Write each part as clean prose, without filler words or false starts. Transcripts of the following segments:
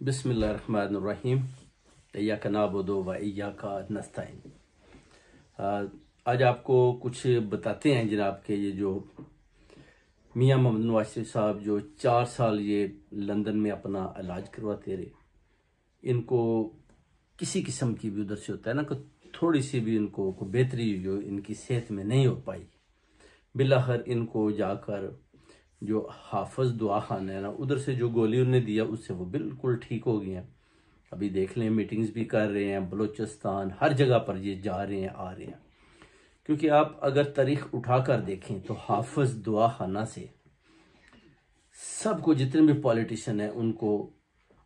बिस्मिल्लाहिर्रहमानिर्रहीम। इय्याका नअबुदु व इय्याका नस्तईन। आज आपको कुछ बताते हैं जनाब के ये जो मियां मोहम्मद नवाज शरीफ साहब जो 4 साल ये लंदन में अपना इलाज करवाते रहे, इनको किसी किस्म की भी उधर से होता है ना कि थोड़ी सी भी इनको बेहतरी जो इनकी सेहत में नहीं हो पाई, बिलाखिर इनको जाकर जो हाफिज दुआ खान है ना, उधर से जो गोली उन्हें दिया उससे वो बिल्कुल ठीक हो गए हैं। अभी देख लें, मीटिंग्स भी कर रहे हैं, बलूचिस्तान हर जगह पर ये जा रहे हैं, आ रहे हैं। क्योंकि आप अगर तारीख उठा कर देखें तो हाफिज दुआ खाना से सबको, जितने भी पॉलिटिशियन हैं, उनको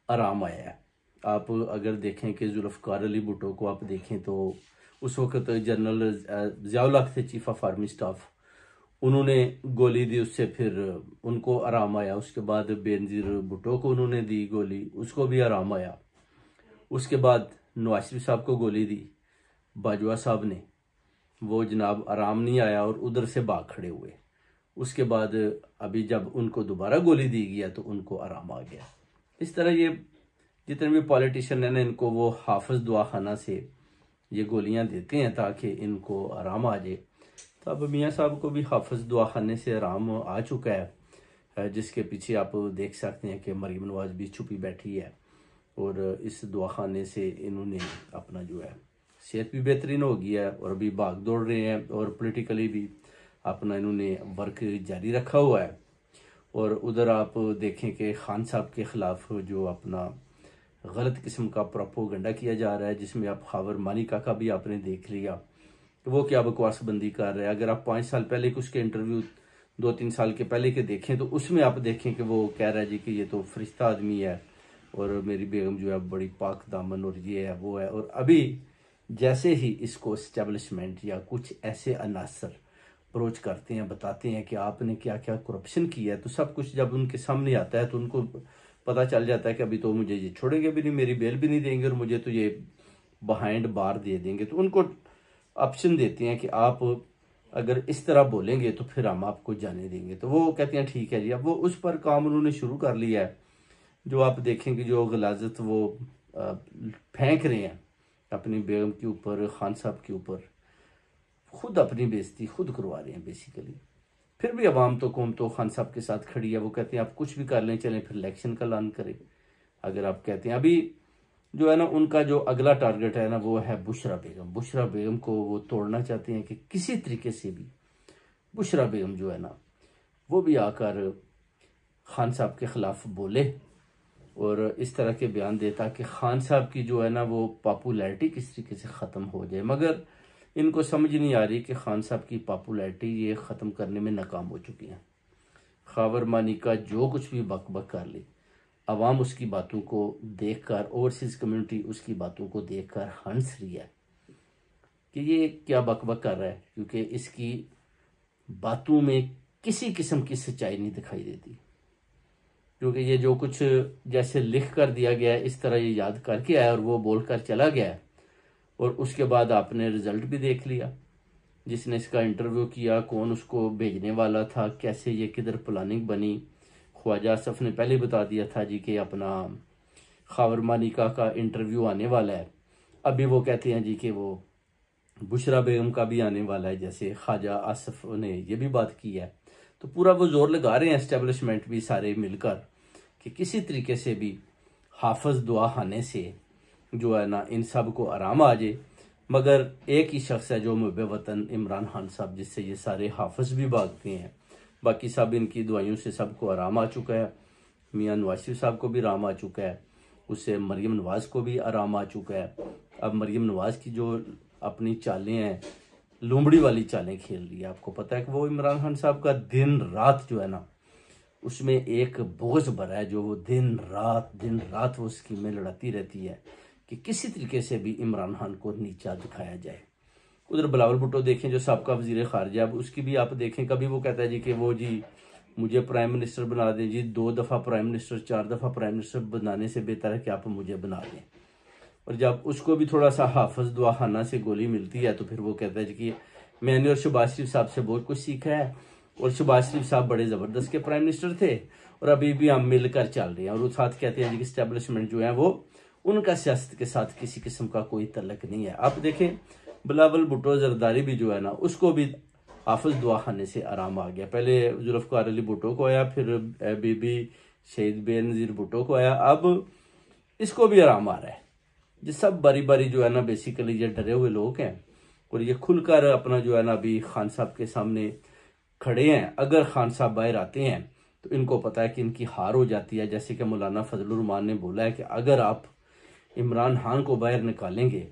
आराम आया है। आप अगर देखें कि जुल्फ़िकार अली भुट्टो को आप देखें तो उस वक्त जनरल ज़ियाउल हक थे चीफ ऑफ आर्मी स्टाफ, उन्होंने गोली दी, उससे फिर उनको आराम आया। उसके बाद बेनज़ीर भुट्टो को उन्होंने दी गोली, उसको भी आराम आया। उसके बाद नवाज शरीफ साहब को गोली दी बाजवा साहब ने, वो जनाब आराम नहीं आया और उधर से भाग खड़े हुए। उसके बाद अभी जब उनको दोबारा गोली दी गया तो उनको आराम आ गया। इस तरह ये जितने भी पॉलिटिशियन हैं ना, इनको वो हाफिज दुआ खाना से ये गोलियां देते हैं ताकि इनको आराम आ जाए। तो अब मियाँ साहब को भी हाफिज दुआ खाने से आराम आ चुका है, जिसके पीछे आप देख सकते हैं कि मरीम नवाज भी छुपी बैठी है और इस दुआ खाने से इन्होंने अपना जो है सेहत भी बेहतरीन हो गया है और अभी भाग दौड़ रहे हैं और पॉलिटिकली भी अपना इन्होंने वर्क जारी रखा हुआ है। और उधर आप देखें कि खान साहब के ख़िलाफ़ जो अपना गलत किस्म का प्रोपोगंडा किया जा रहा है, जिसमें आप खावर मानिका का भी आपने देख लिया तो वो क्या बकवासबंदी कर रहा है। अगर आप 5 साल पहले कुछ के इंटरव्यू 2-3 साल के पहले के देखें तो उसमें आप देखें कि वो कह रहा है जी कि ये तो फरिश्ता आदमी है और मेरी बेगम जो है बड़ी पाक दामन और ये है वो है। और अभी जैसे ही इसको इस्टेब्लिशमेंट या कुछ ऐसे अनासर अप्रोच करते हैं, बताते हैं कि आपने क्या क्या करप्शन किया है, तो सब कुछ जब उनके सामने आता है तो उनको पता चल जाता है कि अभी तो मुझे ये छोड़ेंगे भी नहीं, मेरी बेल भी नहीं देंगे और मुझे तो ये बिहाइंड बार दे देंगे। तो उनको ऑप्शन देते हैं कि आप अगर इस तरह बोलेंगे तो फिर हम आपको जाने देंगे। तो वो कहते हैं ठीक है जी। अब वो उस पर काम उन्होंने शुरू कर लिया है। जो आप देखेंगे जो गलाजत वो फेंक रहे हैं अपनी बेगम के ऊपर, खान साहब के ऊपर, खुद अपनी बेइज्जती खुद करवा रहे हैं बेसिकली। फिर भी अवाम तो कौम तो खान साहब के साथ खड़ी है। वो कहते हैं आप कुछ भी कर लें, चलें फिर इलेक्शन का ऐलान करें। अगर आप कहते हैं अभी जो है ना, उनका जो अगला टारगेट है ना वो है बुशरा बेगम। बुशरा बेगम को वो तोड़ना चाहते हैं कि किसी तरीके से भी बुशरा बेगम जो है ना वो भी आकर खान साहब के ख़िलाफ़ बोले और इस तरह के बयान दे ताकि खान साहब की जो है ना वो पॉपुलैरिटी किस तरीके से ख़त्म हो जाए। मगर इनको समझ नहीं आ रही कि खान साहब की पॉपुलैरिटी ये ख़त्म करने में नाकाम हो चुकी है। खावर मानिका जो कुछ भी बक बक कर ले, अवाम उसकी बातों को देखकर, ओवरसीज कम्युनिटी उसकी बातों को देखकर हंस रही है कि ये क्या बकबक कर रहा है, क्योंकि इसकी बातों में किसी किस्म की सच्चाई नहीं दिखाई देती। क्योंकि ये जो कुछ जैसे लिख कर दिया गया है इस तरह ये याद करके आया और वो बोलकर चला गया है। और उसके बाद आपने रिजल्ट भी देख लिया, जिसने इसका इंटरव्यू किया, कौन उसको भेजने वाला था, कैसे ये किधर प्लानिंग बनी। ख्वाजा आसफ ने पहले बता दिया था जी कि अपना खावर मानिका का इंटरव्यू आने वाला है। अभी वो कहते हैं जी कि वो बुशरा बेगम का भी आने वाला है, जैसे ख्वाजा आसफ ने ये भी बात की है। तो पूरा वो जोर लगा रहे हैं एस्टेब्लिशमेंट भी सारे मिलकर कि किसी तरीके से भी हाफिज दुआ खाने से जो है ना इन सब को आराम आ जाए। मगर एक ही शख्स है जो मुहब्बे वतन इमरान खान साहब, जिससे ये सारे हाफिज भी भागते हैं। बाकी सब इनकी दुआइयों से सबको आराम आ चुका है। मियां नवाज शरीफ साहब को भी आराम आ चुका है, उससे मरीम नवाज को भी आराम आ चुका है। अब मरीम नवाज की जो अपनी चालें हैं, लोमड़ी वाली चालें खेल रही है। आपको पता है कि वो इमरान खान साहब का दिन रात जो है ना उसमें एक बोझ भरा है, जो वो दिन रात वो स्कीमें लड़ाती रहती है कि किसी तरीके से भी इमरान खान को नीचा दिखाया जाए। उधर बिलावल भुट्टो देखें जो सबका वजीर खारजा, अब उसकी भी आप देखें, कभी वो कहता है जी कि वो जी मुझे प्राइम मिनिस्टर बना दें जी, 2 दफ़ा प्राइम मिनिस्टर 4 दफ़ा प्राइम मिनिस्टर बनाने से बेहतर है कि आप मुझे बना दें। और जब उसको भी थोड़ा सा हाफिज दुआ खाना से गोली मिलती है तो फिर वो कहता है जी कि मैंने और शहबाज शरीफ साहब से बहुत कुछ सीखा है, और शहबाज शरीफ साहब बड़े ज़बरदस्त के प्राइम मिनिस्टर थे और अभी भी हम मिलकर चल रहे हैं। और वो साथ कहते हैं कि इस्टेब्लिशमेंट जो है वो उनका सियासत के साथ किसी किस्म का कोई तल्लक नहीं है। आप देखें बिलावल भुट्टो जरदारी भी जो है ना, उसको भी हाफिज दुआ खाने से आराम आ गया। पहले जुल्फ़िकार अली भुट्टो को आया, फिर बीबी शहीद बेनज़ीर भुट्टो को आया, अब इसको भी आराम आ रहा है। ये सब बारी बारी जो है ना बेसिकली ये डरे हुए लोग हैं और ये खुलकर अपना जो है ना अभी खान साहब के सामने खड़े हैं। अगर खान साहब बाहर आते हैं तो इनको पता है कि इनकी हार हो जाती है। जैसे कि मौलाना फजलुर रहमान ने बोला है कि अगर आप इमरान खान को बाहर निकालेंगे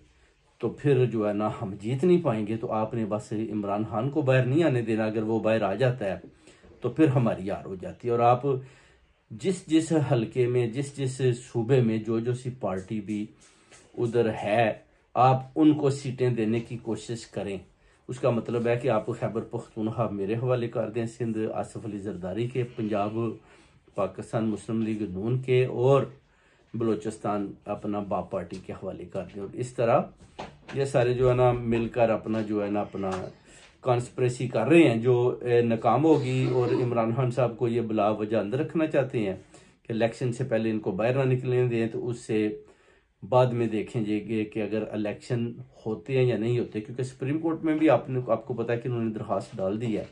तो फिर जो है ना हम जीत नहीं पाएंगे, तो आपने बस इमरान खान को बाहर नहीं आने देना। अगर वो बाहर आ जाता है तो फिर हमारी हार हो जाती है। और आप जिस जिस हलके में, जिस जिस सूबे में जो सी पार्टी भी उधर है, आप उनको सीटें देने की कोशिश करें। उसका मतलब है कि आप खैबर पख्तूनख्वा मेरे हवाले कर दें, सिंध आसिफ अली जरदारी के, पंजाब पाकिस्तान मुस्लिम लीग नून के, और बलूचिस्तान अपना बाप पार्टी के हवाले कर दें। और इस तरह ये सारे जो है ना मिलकर अपना जो है ना अपना कॉन्स्पिरेसी कर रहे हैं जो नाकाम होगी। और इमरान खान साहब को ये बिला वजह अंदर रखना चाहते हैं कि इलेक्शन से पहले इनको बाहर ना निकलने दें, तो उससे बाद में देखेंगे कि अगर इलेक्शन होते हैं या नहीं होते। क्योंकि सुप्रीम कोर्ट में भी आपको पता है कि उन्होंने दरख्वास्त डाल दी है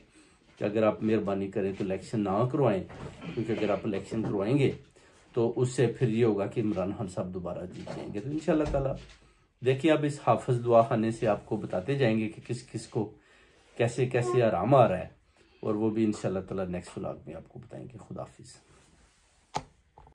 कि अगर आप मेहरबानी करें तो इलेक्शन ना करवाएं, क्योंकि अगर आप इलेक्शन करवाएंगे तो उससे फिर ये होगा कि इमरान खान साहब दोबारा जीत जाएंगे। तो इंशाल्लाह ताला देखिए, अब इस हाफिज दुआ खाने से आपको बताते जाएंगे कि किस किस को कैसे कैसे आराम आ रहा है, और वो भी इंशाल्लाह ताला नेक्स्ट व्लॉग में आपको बताएंगे। खुदा हाफिज।